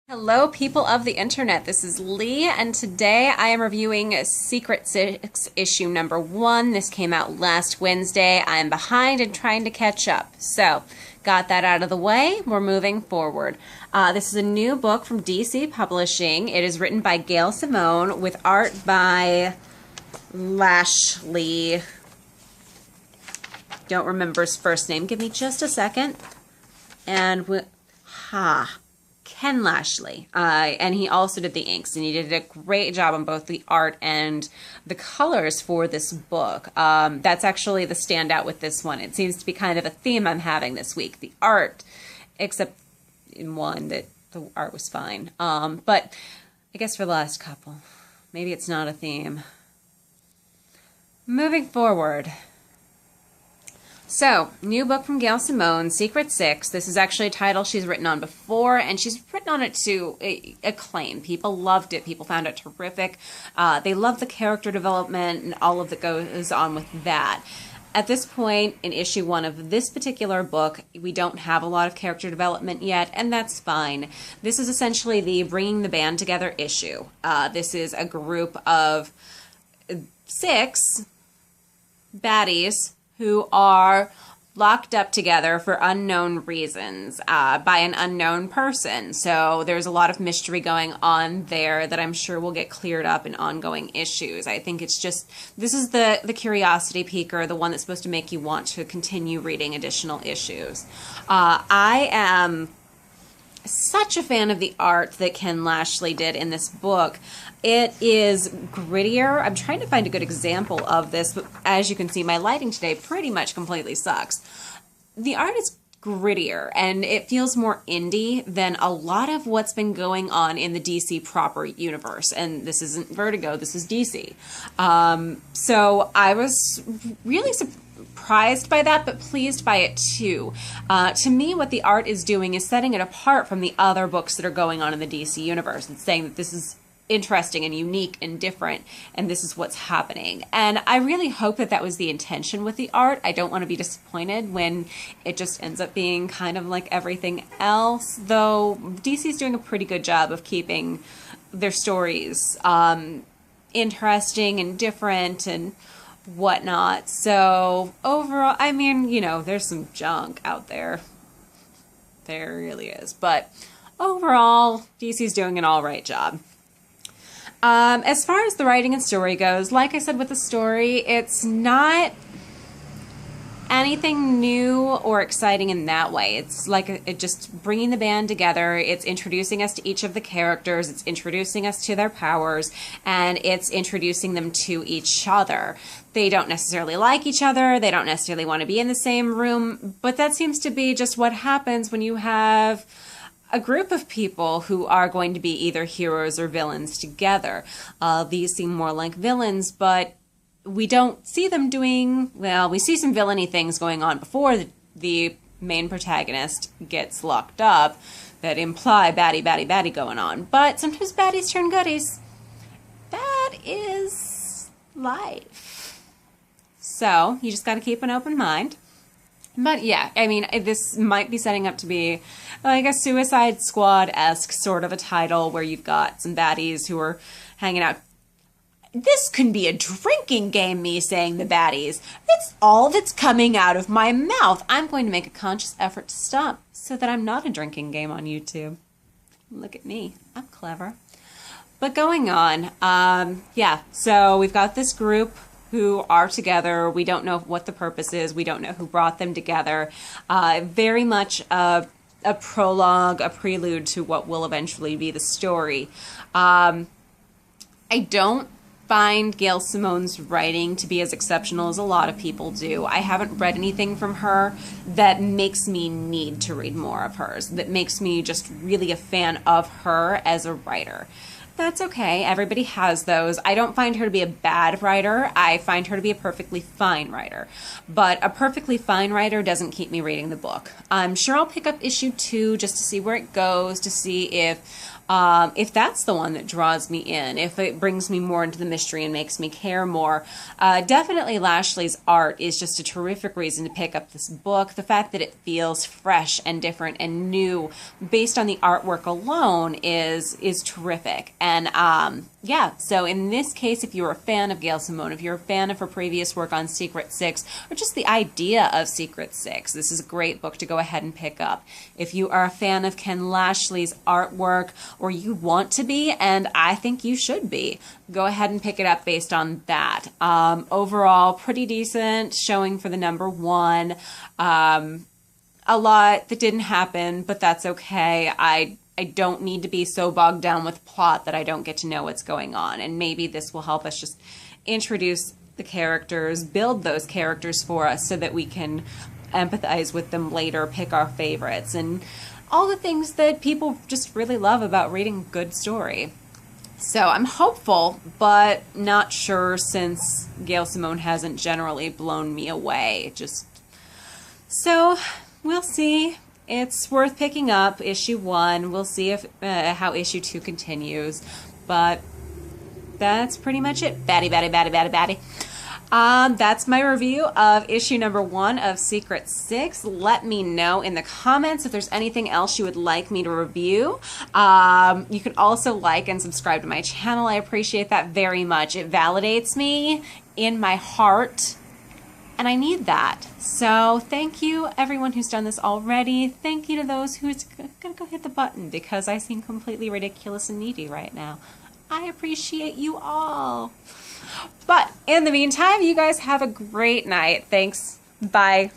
Hello, people of the internet. This is Lee, and today I am reviewing Secret 6 issue number 1. This came out last Wednesday. I am behind and trying to catch up. So, got that out of the way. We're moving forward. This is a new book from DC Publishing. It is written by Gail Simone with art by Lashley. Don't remember his first name. Give me just a second. And Ken Lashley, and he also did the inks, and he did a great job on both the art and the colors for this book. That's actually the standout with this one. It seems to be kind of a theme I'm having this week. The art, except in one that the art was fine. But I guess for the last couple, maybe it's not a theme. Moving forward. So, new book from Gail Simone, Secret 6. This is actually a title she's written on before, and she's written on it to acclaim. People loved it. People found it terrific. They loved the character development and all of that goes on with that. At this point, in issue 1 of this particular book, we don't have a lot of character development yet, and that's fine. This is essentially the bringing the band together issue. This is a group of 6 baddies who are locked up together for unknown reasons by an unknown person. So there's a lot of mystery going on there that I'm sure will get cleared up in ongoing issues. I think it's just, this is the curiosity piquer, the one that's supposed to make you want to continue reading additional issues. I am such a fan of the art that Ken Lashley did in this book. It is grittier. I'm trying to find a good example of this, but as you can see, my lighting today pretty much completely sucks. The art is grittier, and it feels more indie than a lot of what's been going on in the DC proper universe. And this isn't Vertigo, this is DC. So I was really surprised by that, but pleased by it too. To me, what the art is doing is setting it apart from the other books that are going on in the DC universe. It's saying that this is interesting and unique and different, and this is what's happening. And I really hope that that was the intention with the art. I don't want to be disappointed when it just ends up being kind of like everything else, though DC's doing a pretty good job of keeping their stories interesting and different and whatnot. So overall, I mean, you know, there's some junk out there. There really is. But overall, DC's doing an all right job. As far as the writing and story goes, like I said with the story, it's not anything new or exciting in that way. It's like it just bringing the band together. It's introducing us to each of the characters. It's introducing us to their powers, and it's introducing them to each other. They don't necessarily like each other. They don't necessarily want to be in the same room, but that seems to be just what happens when you have a group of people who are going to be either heroes or villains together. These seem more like villains, but we don't see them doing, well, we see some villainy things going on before the main protagonist gets locked up that imply baddie going on. But sometimes baddies turn goodies. That is life. So you just got to keep an open mind. But yeah, I mean, this might be setting up to be like a Suicide Squad-esque sort of a title where you've got some baddies who are hanging out. This can be a drinking game, me saying the baddies. It's all that's coming out of my mouth. I'm going to make a conscious effort to stop so that I'm not a drinking game on YouTube. Look at me. I'm clever. But going on, yeah, so we've got this group who are together. We don't know what the purpose is. We don't know who brought them together. Very much a prologue, a prelude to what will eventually be the story. I don't find Gail Simone's writing to be as exceptional as a lot of people do. I haven't read anything from her that makes me need to read more of hers, that makes me just really a fan of her as a writer. That's okay. Everybody has those. I don't find her to be a bad writer. I find her to be a perfectly fine writer. But a perfectly fine writer doesn't keep me reading the book. I'm sure I'll pick up issue 2 just to see where it goes, to see if that's the one that draws me in, if it brings me more into the mystery and makes me care more. Definitely Lashley's art is just a terrific reason to pick up this book. The fact that it feels fresh and different and new based on the artwork alone is terrific. And yeah, so in this case, if you're a fan of Gail Simone, if you're a fan of her previous work on Secret Six, or just the idea of Secret Six, this is a great book to go ahead and pick up. If you are a fan of Ken Lashley's artwork, or you want to be, and I think you should be, go ahead and pick it up based on that. Overall, pretty decent showing for the number 1. A lot that didn't happen, but that's okay. I don't need to be so bogged down with plot that I don't get to know what's going on. And maybe this will help us just introduce the characters, build those characters for us so that we can empathize with them later, pick our favorites, and all the things that people just really love about reading a good story. So I'm hopeful, but not sure since Gail Simone hasn't generally blown me away. So we'll see. It's worth picking up issue 1. We'll see if how issue 2 continues. But that's pretty much it. Batty. That's my review of issue number 1 of Secret Six. Let me know in the comments if there's anything else you would like me to review. You can also like and subscribe to my channel. I appreciate that very much. It validates me in my heart, and I need that. So thank you everyone who's done this already. Thank you to those who's gonna go hit the button because I seem completely ridiculous and needy right now. I appreciate you all. But in the meantime, you guys have a great night. Thanks. Bye.